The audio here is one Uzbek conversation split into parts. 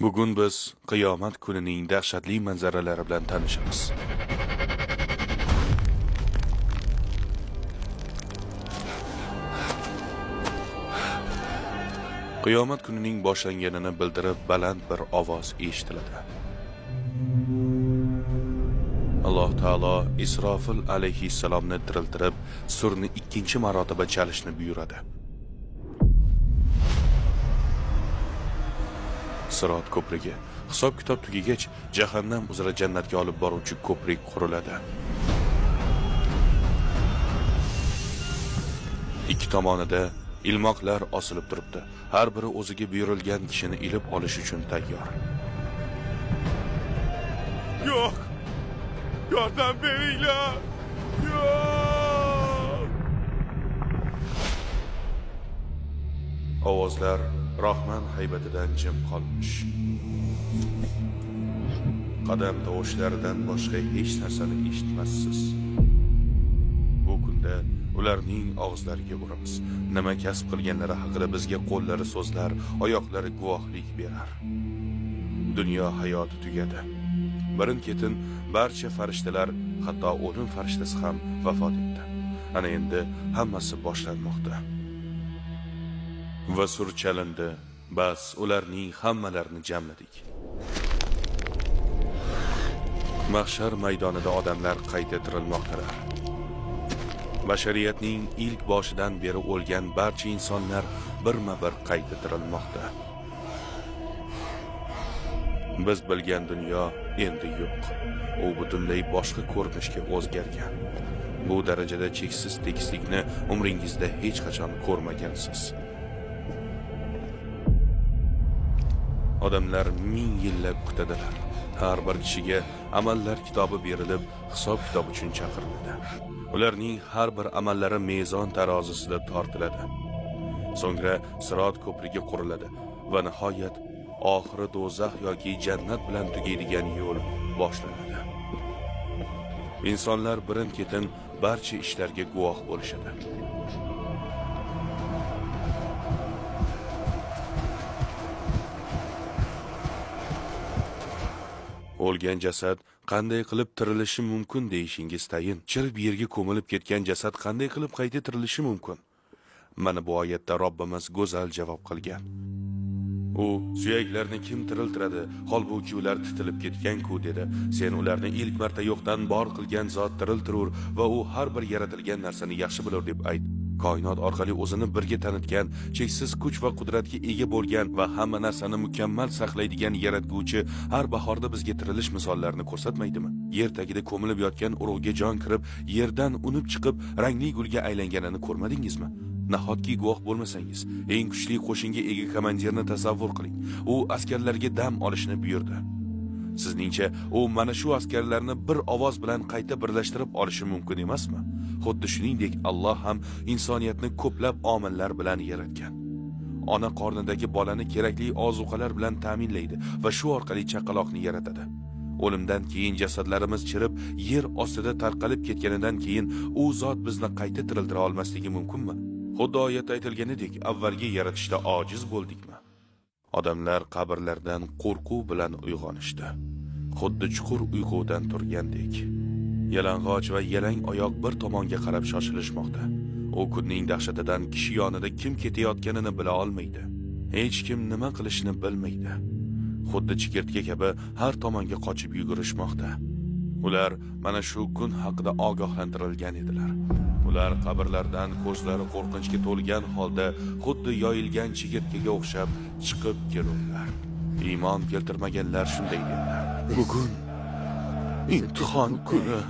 Bugun biz qiyomat kunining dahshatli manzaralari bilan tanishamiz. Qiyomat kunining boshlanganini bildirib baland bir ovoz eshitiladi. Alloh taolo Isrofil alayhissalomni tiriltirib, surni ikkinchi marotaba chalishni buyuradi. Sirot ko'prigi hisob-kitob tugagach, jahannam uzra jannatga olib boruvchi ko'prik quriladi. Ikki tomonida ilmoqlar osilib turibdi. Har biri o'ziga buyurilgan kishini ilib olish uchun tayyor. Yo'q! Yordam beringlar! Yo'q! Ovozlar Rahman haybatidan jim qolmish. Qadam tovushlaridan boshqa hech narsani eshitmassiz. Bu kunda ularning og'izlariga uramiz. Nima kasb qilganlari haqida bizga qo'llari so'zlar, oyoqlari guvohlik berar. Dunyo hayoti tugadi. Birin-ketin barcha farishtalar, hatto o'lim farishtasi ham vafot etdi. Ana endi hammasi boshlanmoqda. Va sur chalindi. Bas ularning hammalarini jamladik. Mahshar maydonida odamlar qayta tirilmoqdalar. Bashariyatning ilk boshidan beri o'lgan barcha insonlar birma-bir qayta tirilmoqda. Biz bilgan dunyo endi yo'q. U butunlay boshqa ko'rinishga o'zgargan. Bu darajada cheksiz tekislikni umringizda hech qachon ko'rmagansiz. Odamlar 1000 yillab kutadilar. Har bir kishiga amallar kitobi berilib, hisob-kitob uchun chaqiriladi. Ularning har bir amallari mezon tarozisida tortiladi. So'ngra sirot ko'prigi quriladi va nihoyat oxiri do'zax yoki jannat bilan tugaydigan yo'l boshlanadi. Insonlar birin-ketin barcha ishlarga guvoh bo'lishadi. O'lgan jasad qanday qilib tirilishi mumkin deyishingiz tayin. Chirib yerga ko'milib ketgan jasad qanday qilib qayta tirilishi mumkin? Mana bu oyatda Robbimiz go'zal javob qilgan. U suyaklarni kim tiriltiradi? Holbuki ular titilib ketgan-ku dedi. Sen ularni ilk marta yo'qdan bor qilgan zot tiriltirur va u har bir yaratilgan narsani yaxshi bilar deb ayt. Koinot orqali o'zini birga tanitgan, cheksiz kuch va qudratga ega bo'lgan va hamma narsani mukammal saqlaydigan yaratguvchi har bahorda bizga tirilish misollarini ko'rsatmaydimi? Yer tagida ko'milib yotgan urug'ga jon kirib, yerdan unib chiqib, rangli gulga aylanganini ko'rmadingizmi? Nahotki guvoh bo'lmasangiz, eng kuchli qo'shinga ega komandirni tasavvur qiling. U askarlarga dam olishni buyurdi. Sizningcha u mana shu askarlarni bir ovoz bilan qayta birlashtirib olishi mumkin emasmi? Xuddi shuningdek Alloh ham insoniyatni ko'plab omillar bilan yaratgan. Ona qornidagi bolani kerakli ozuqalar bilan ta'minlaydi va shu orqali chaqaloqni yaratadi. O'limdan keyin jasadlarimiz chirib, yer ostida tarqalib ketganidan keyin u zot bizni qayta tiriltira olmasligi mumkinmi? Xuddi oyatda aytilganidek, avvalgi yaratishda ojiz bo'ldikmi? Odamlar qabrlardan qo'rquv bilan uyg'onishdi. Xuddi chuqur uyqudan turgandek. Yalang'och va yalang oyoq bir tomonga qarab shoshilishmoqda. U kunning dahshatidan kishi yonida kim ketayotganini bila olmaydi. Hech kim nima qilishni bilmaydi. Xuddi chigirtka kabi har tomonga qochib yugurishmoqda. Ular mana shu kun haqida ogohlantirilgan edilar. Ular qabrlardan ko'zlari qo'rqinchga to'lgan holda xuddi yoyilgan chigirtkaga o'xshab chiqib kelurlar. Iymon keltirmaganlar shunday dedilar. Bugun imtihon kuni.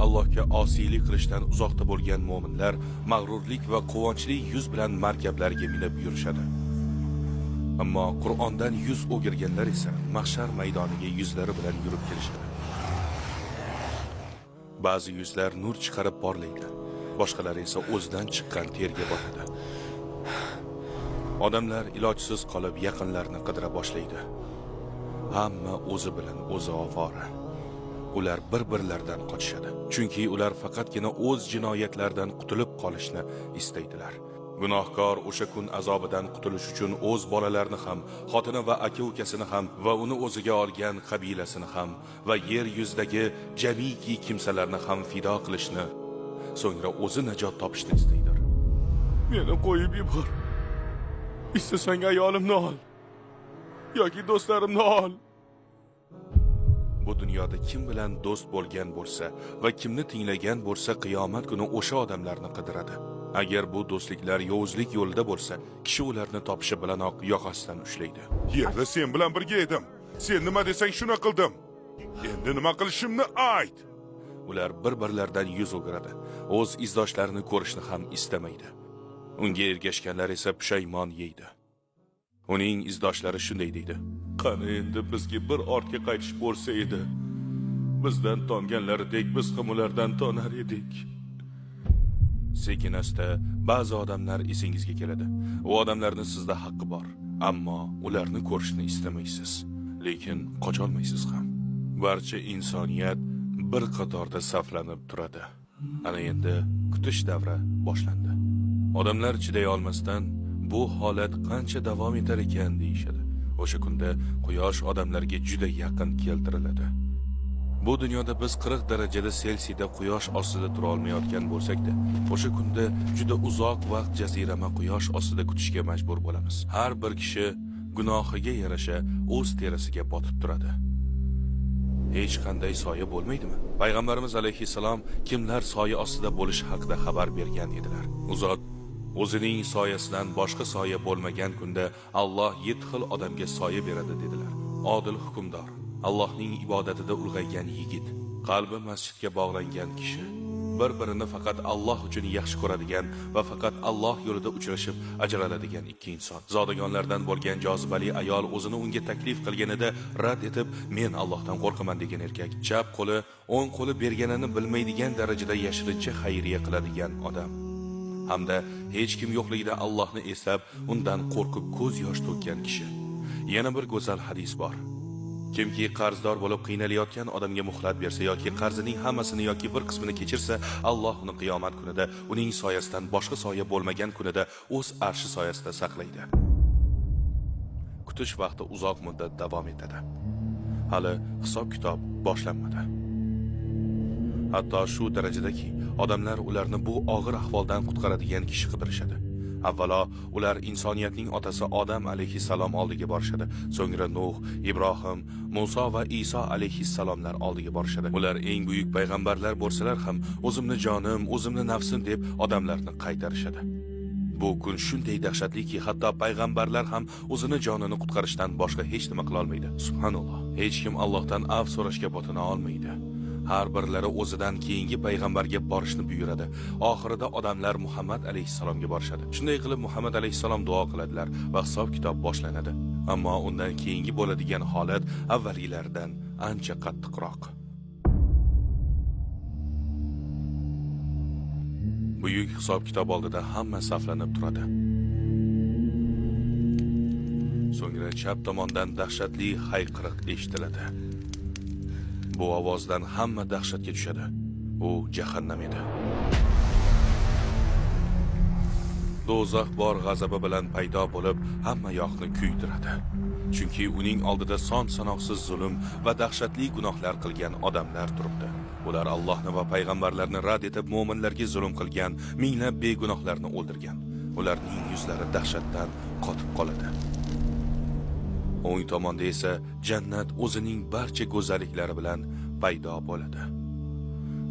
Allohga osiylik qilishdan uzoqda bo'lgan mu'minlar mag'rurlik va quvonchli yuz bilan markablarga minib yurishadi. Ammo Qur'ondan yuz o'girganlar esa mahshar maydoniga yuzlari bilan yurib kelishadi. Ba'zi yuzlar nur chiqarib porlaydi, boshqalari esa o'zidan chiqqan terga botadi. Odamlar ilojsiz qolib yaqinlarini qidira boshlaydi. Hamma o'zi bilan o'zi ovora. Ular bir-birlaridan qochishadi. Chunki ular faqatgina o'z jinoyatlaridan qutulib qolishni istaydilar. Gunohkor o'sha kun azobidan qutulish uchun o'z bolalarini ham, xotini va aka-ukasini ham va uni o'ziga olgan qabilasini ham va yer yuzidagi jamiki kimsalarni ham fido qilishni, so'ngra o'zi najot topishni istaydir. Meni qo'yib yubor. Istasang ayolimni ol yoki do'stlarimni ol. Bu dunyoda kim bilan do'st bo'lgan bo'lsa va kimni tinglagan bo'lsa, qiyomat kuni o'sha odamlarni qidiradi. Agar bu do'stliklar yovuzlik yo'lida bo'lsa, kishi ularni topishi bilanoq yoqasidan ushlaydi. Yerda sen bilan birga edim. Sen nima desang shuni qildim. Endi nima qilishimni ayt. Ular bir-birlaridan yuz o'giradi. O'z izdoshlarini ko'rishni ham istamaydi. Unga ergashganlar esa pushaymon yeydi. Uning izdoshlari shunday deydi: qani endi bizga bir ortga qaytish bo'lsa edi. Bizdan tonganlaridek biz ham ulardan tonar edik. Sekin-asta ba'zi odamlar esingizga keladi. U odamlarning sizda haqqi bor, ammo ularni ko'rishni istamaysiz, lekin qocha olmaysiz ham. Barcha insoniyat bir qatorda saflanib turadi. Ana endi kutish davri boshlandi. Odamlar chiday olmasdan bu holat qancha davom etar ekan deyishadi. O'sha kunda quyosh odamlarga juda yaqin keltiriladi. Bu dunyoda biz 40 darajada Selsiyda quyosh ostida tura olmayotgan bo'lsak-da, o'sha kunda juda uzoq vaqt jazirama quyosh ostida kutishga majbur bo'lamiz. Har bir kishi gunohiga yarasha o'z terisiga botib turadi. Hech qanday soya bo'lmaydimi? Payg'ambarimiz alayhissalom kimlar soya ostida bo'lish haqida xabar bergan edilar. U zot o'zining soyasidan boshqa soya bo'lmagan kunda Alloh 7 xil odamga soya beradi dedilar. Odil hukmdor, Allohning ibodatida ulg'aygan yigit, qalbi masjidga bog'langan kishi, bir-birini faqat Alloh uchun yaxshi ko'radigan va faqat Alloh yo'lida uchrashib ajraladigan ikki inson. Zodagonlardan bo'lgan jozibali ayol o'zini unga taklif qilganida rad etib, men Allohdan qo'rqaman degan erkak, chap qo'li, o'ng qo'li berganini bilmaydigan darajada yashirincha xayriya qiladigan odam, hamda hech kim yo'qligida Allohni eslab, undan qo'rqib ko'z yosh to'kkan kishi. Yana bir go'zal hadis bor. Kimki qarzdor bo'lib qiynalayotgan odamga muhlat bersa yoki qarzining hammasini yoki bir qismini kechirsa, Alloh uni qiyomat kunida uning soyasidan boshqa soya bo'lmagan kunida o'z arshi soyasida saqlaydi. Kutish vaqti uzoq muddat davom etadi. Hali hisob-kitob boshlanmadi. Hatto shu darajadaki odamlar ularni bu og'ir ahvoldan qutqaradigan kishi qidirishadi. Avvalo ular insoniyatning otasi Odam alayhissalom oldiga borishadi. So'ngra Nuh, Ibrohim, Musa va Iso alayhissalomlar oldiga borishadi. Ular eng buyuk payg'ambarlar bo'lsalar ham o'zimni jonim, o'zimni nafsim deb odamlarni qaytarishadi. Bu kun shunday dahshatliki, hatto payg'ambarlar ham o'zini jonini qutqarishdan boshqa hech nima qila olmaydi. Subhanalloh. Hech kim Allohdan af so'rashga botina olmaydi. Har birlari o'zidan keyingi payg'ambarga borishni buyuradi. Oxirida odamlar Muhammad alayhissalomga borishadi. Shunday qilib Muhammad alayhissalom duo qiladilar va hisob-kitob boshlanadi. Ammo undan keyingi bo'ladigan holat avvalgilaridan ancha qattiqroq. Buyuk hisob-kitob oldida hamma saflanib turadi. So'ngra chap tomondan dahshatli hayqiriq eshitiladi. Bu ovozdan hamma dahshatga tushadi. U jahannam edi. Do'zax bor g'azabi bilan paydo bo'lib, hamma yoqni kuydiradi. Chunki uning oldida son-sanoqsiz zulm va dahshatli gunohlar qilgan odamlar turibdi. Ular Allohni va payg'ambarlarni rad etib, mu'minlarga zulm qilgan, minglab begunohlarni o'ldirgan. Ularning yuzlari dahshatdan qotib qoladi. O'ng tomonda esa jannat o'zining barcha go'zalliklari bilan paydo bo'ladi.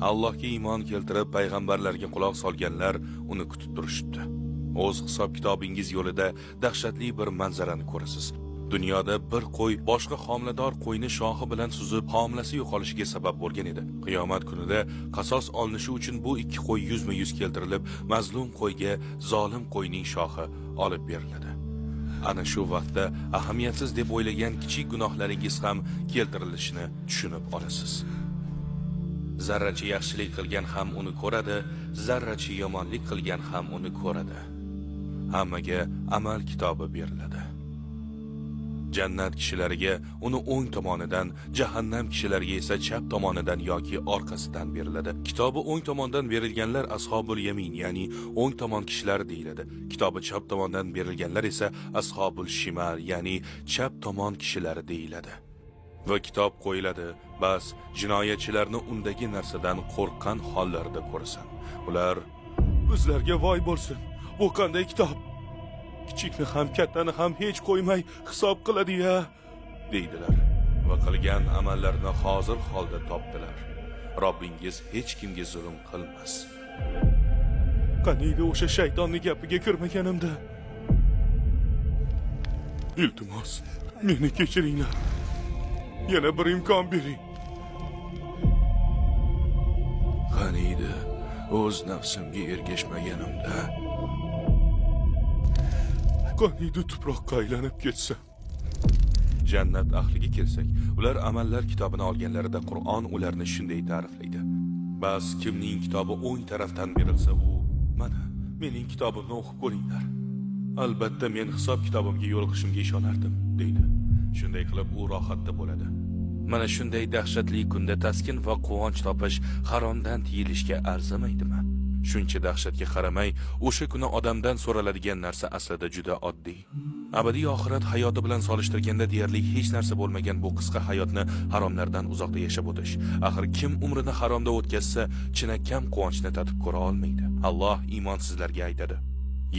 Allohga iymon keltirib payg'ambarlarga quloq solganlar uni kutib turishibdi. O'z hisob-kitobingiz yo'lida dahshatli bir manzarani ko'rasiz. Dunyoda bir qo'y boshqa homilador qo'yni shoxi bilan suzib, homilasi yo'qolishiga sabab bo'lgan edi. Qiyomat kunida qasos olinishi uchun bu ikki qo'y yuzma-yuz keltirilib, mazlum qo'yga zolim qo'yning shoxi olib beriladi. Ana shu vaqtda ahamiyatsiz deb o'ylagan kichik gunohlaringiz ham keltirilishini tushunib olasiz. Zarracha yaxshilik qilgan ham uni ko'radi, zarracha yomonlik qilgan ham uni ko'radi. Hammaga amal kitobi beriladi. Jannat kishilariga uni o'ng tomonidan, jahannam kishilariga esa chap tomonidan yoki orqasidan beriladi. Kitobi o'ng tomondan berilganlar ashabul yamin, ya'ni o'ng tomon kishilari deyiladi. Kitobi chap tomondan berilganlar esa ashabul shimal, ya'ni chap tomon kishilari deyiladi. Va kitob qo'yiladi, bas jinoyatchilarni undagi narsadan qo'rqqan hollarida ko'rasan. Ular o'zlariga voy bo'lsin. Bu qanday kitob? Kichikni ham kattani ham hech qo'ymay hisob qiladi-ya, deydilar. Va qilgan amallarini hozir holda topdilar. Robbingiz hech kimga zulm qilmas. Qaniydi o'sha shaytonning gapiga kirmaganimda. Iltimos, meni kechiringlar. Yana bir imkon bering. Qaniydi o'z nafsimga ergashmaganimda. Qaniydi tuproqqa aylanib ketsam. Jannat ahliga kelsak, ular amallar kitobini olganlarida Qur'on ularni shunday ta'riflaydi. Bas kimning kitobi o'ng tarafdan berilsa, u mana mening kitobimni o'qib ko'ringlar. Albatta men hisob kitobimga yo'liqishimga ishonardim, deydi. Shunday qilib u rohatda bo'ladi. Mana shunday dahshatli kunda taskin va quvonch topish haromdan tiyilishga arzimaydimi? Shuncha dahshatga qaramay, o'sha kuni odamdan so'raladigan narsa aslida juda oddiy. Abadiy oxirat hayoti bilan solishtirganda deyarli hech narsa bo'lmagan bu qisqa hayotni haromlardan uzoqda yashab o'tish. Axir kim umrini haromda o'tkazsa, chinakam quvonchni tatib ko'ra olmaydi. Alloh iymonsizlarga aytadi: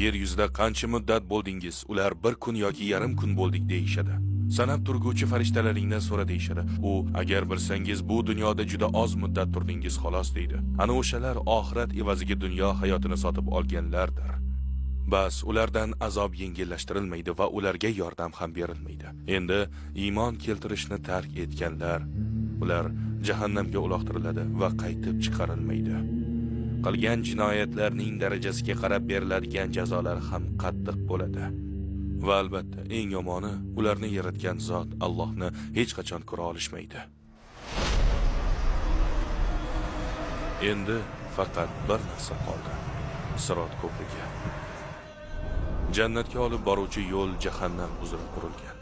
Yer yuzida qancha muddat bo'ldingiz? Ular bir kun yoki yarim kun bo'ldik deyishadi. Sanab turguvchi farishtalaringdan so'ra deyishadi. U agar bilsangiz bu dunyoda juda oz muddat turdingiz xolos deydi. Ana o'shalar oxirat evaziga dunyo hayotini sotib olganlardir. Bas ulardan azob yengillashtirilmaydi va ularga yordam ham berilmaydi. Endi iymon keltirishni tark etganlar, ular jahannamga uloqtiriladi va qaytib chiqarilmaydi. Qilgan jinoyatlarning darajasiga qarab beriladigan jazolar ham qattiq bo'ladi. Va albatta eng yomoni, ularni yaratgan zot Allohni hech qachon ko'ra olishmaydi. Endi faqat bir narsa qoldi. Sirot ko'prigi. Jannatga olib boruvchi yo'l jahannam uzra qurilgan.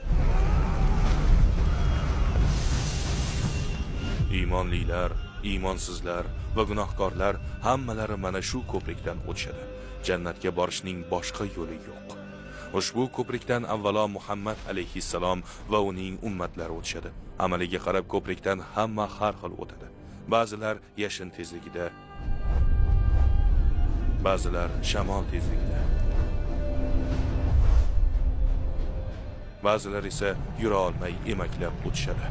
Iymonlilar, iymonsizlar va gunohkorlar hammalari mana shu ko'prikdan o'tishadi. Jannatga borishning boshqa yo'li yo'q. Ushbu ko'prikdan avvalo Muhammad alayhissalom va uning ummatlari o'tishadi. Amaliga qarab ko'prikdan hamma har xil o'tadi. Ba'zilar yashin tezligida, ba'zilar shamol tezligida, ba'zilar esa yura olmay emaklab o'tishadi.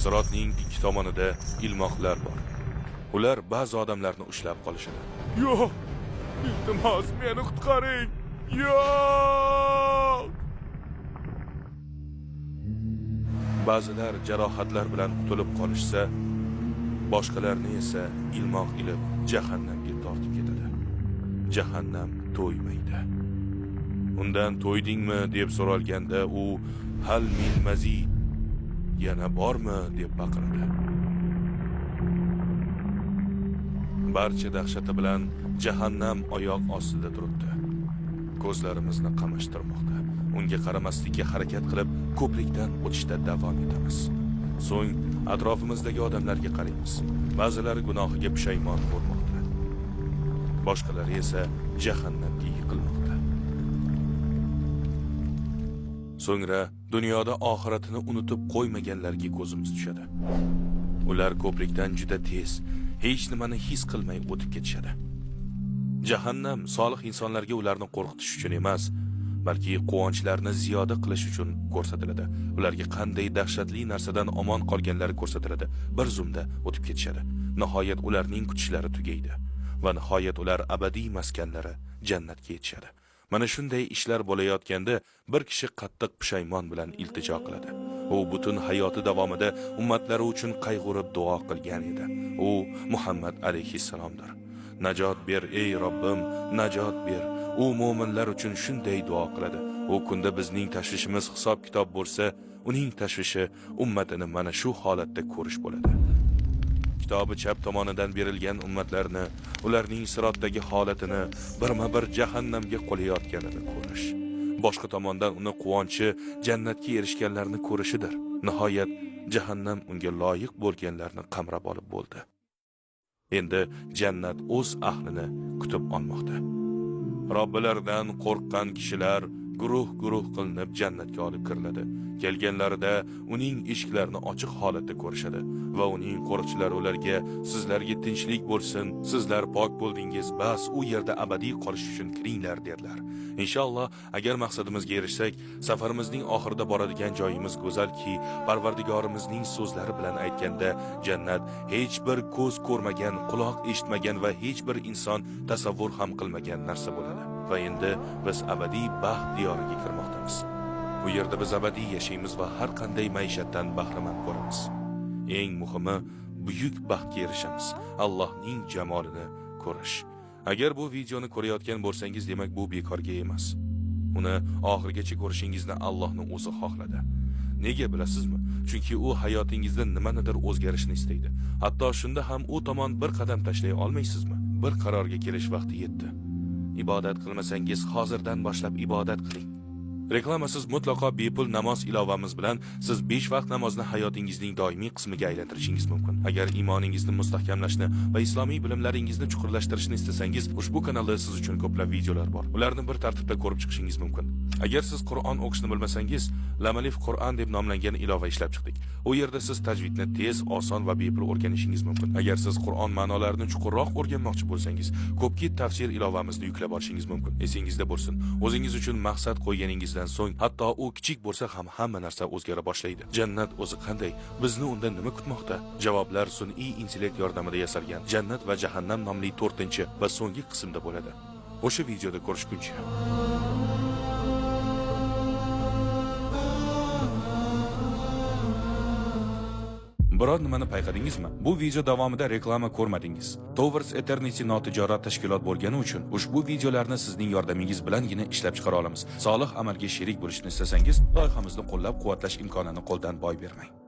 Sirotning ikki tomonida ilmoqlar bor. Ular ba'zi odamlarni ushlab qolishadi. Yo'q! Iltimos, meni qutqaring. Yo'q! Ba'zilar jarohatlar bilan qutulib qolishsa, boshqalarni esa ilmoq ilib jahannamga tortib ketadi. Jahannam to'ymaydi. Undan to'ydingmi deb so'ralganda u hal min mazid, yana bormi deb baqiradi. Barcha dahshati bilan jahannam oyoq ostida turibdi. Ko'zlarimizni qamashtirmoqda. Unga qaramaslikka harakat qilib, ko'prikdan o'tishda davom etamiz. So'ng atrofimizdagi odamlarga qaraymiz. Ba'zilari gunohiga pushaymon bo'lmoqda. Boshqalari esa jahannamga yiqilmoqda. So'ngra dunyoda oxiratini unutib qo'ymaganlarga ko'zimiz tushadi. Ular ko'prikdan juda tez, hech nimani his qilmay o'tib ketishadi. Jahannam solih insonlarga ularni qo'rqitish uchun emas, balki quvonchlarni ziyoda qilish uchun ko'rsatiladi. Ularga qanday dahshatli narsadan omon qolganlari ko'rsatiladi. Bir zumda o'tib ketishadi. Nihoyat ularning kutishlari tugaydi va nihoyat ular abadiy maskanlari jannatga yetishadi. Mana shunday ishlar bo'layotganda bir kishi qattiq pushaymon bilan iltijo qiladi. U butun hayoti davomida ummatlari uchun qayg'urib duo qilgan edi. U Muhammad alayhissalomdir. Najot ber ey Robbim, najot ber. U mu'minlar uchun shunday duo qiladi. U kunda bizning tashvishimiz hisob kitob bo'lsa, uning tashvishi ummatini mana shu holatda ko'rish bo'ladi. Kitobi chap tomonidan berilgan ummatlarni, ularning sirotdagi holatini birma-bir jahannamga qo'layotganini ko'rish. boshqa tomondan uni quvonchi jannatga erishganlarni ko'rishidir. Nihoyat jahannam unga loyiq bo'lganlarni qamrab olib bo'ldi. Endi jannat o'z ahlini kutib olmoqda. Robbilaridan qo'rqqan kishilar guruh-guruh qilinib jannatga olib kiriladi. Kelganlarida uning eshiklarini ochiq holatda ko'rishadi va uning qo'riqchilari ularga sizlarga tinchlik bo'lsin, sizlar pok bo'ldingiz, bas u yerda abadiy qolish uchun kiringlar derlar. Inshaalloh, agar maqsadimizga erishsak, safarimizning oxirida boradigan joyimiz go'zalki, Parvardigorimizning so'zlari bilan aytganda, jannat hech bir ko'z ko'rmagan, quloq eshitmagan va hech bir inson tasavvur ham qilmagan narsa bo'ladi. Va endi biz abadiy baxt diyoriga kirmoqdamiz. Bu yerda biz abadiy yashaymiz va har qanday maishatdan bahramand bo'lamiz. Eng muhimi, buyuk baxtga erishamiz. Allohning jamolini ko'rish. Agar bu videoni ko'rayotgan bo'lsangiz, demak bu bekorga emas. Uni oxirigacha ko'rishingizni Allohning o'zi xohladi. Nega bilasizmi? Chunki u hayotingizda nimanidir o'zgarishni istaydi. Hatto shunda ham u tomon bir qadam tashlay olmaysizmi? Bir qarorga kelish vaqti yetdi. Ibodat qilmasangiz hozirdan boshlab ibodat qiling. Reklamasiz mutlaqo bepul namoz ilovamiz bilan siz 5 vaqt namozni hayotingizning doimiy qismiga aylantirishingiz mumkin. Agar iymoningizni mustahkamlashni va islomiy bilimlaringizni chuqurlashtirishni istasangiz, ushbu kanalda siz uchun ko'plab videolar bor. Ularni bir tartibda ko'rib chiqishingiz mumkin. Agar siz Qur'on o'qishni bilmasangiz, Lamalif Qur'on deb nomlangan ilova ishlab chiqdik. U yerda siz tajvidni tez, oson va bepul o'rganishingiz mumkin. Agar siz Qur'on ma'nolarini chuqurroq o'rganmoqchi bo'lsangiz, Ko'pkit tafsir ilovamizni yuklab olishingiz mumkin. Esingizda bo'lsin, o'zingiz uchun maqsad qo'yganingizdan so'ng hatto u kichik bo'lsa ham hamma narsa o'zgara boshlaydi. Jannat o'zi qanday? Bizni undan nima kutmoqda? Javoblar sun'iy intellekt yordamida yasalgan Jannat va jahannam nomli 4-chi va so'nggi qismda bo'ladi. O'sha videoda ko'rishguncha. Biror nimani payqadingizmi? Bu video davomida reklama ko'rmadingiz. Towers Eternity notijorat tashkilot bo'lgani uchun ushbu videolarni sizning yordamingiz bilangina ishlab chiqara olamiz. Solih amalga sherik bo'lishni istasangiz, loyihamizni qo'llab-quvvatlash imkonini qo'ldan boy bermang.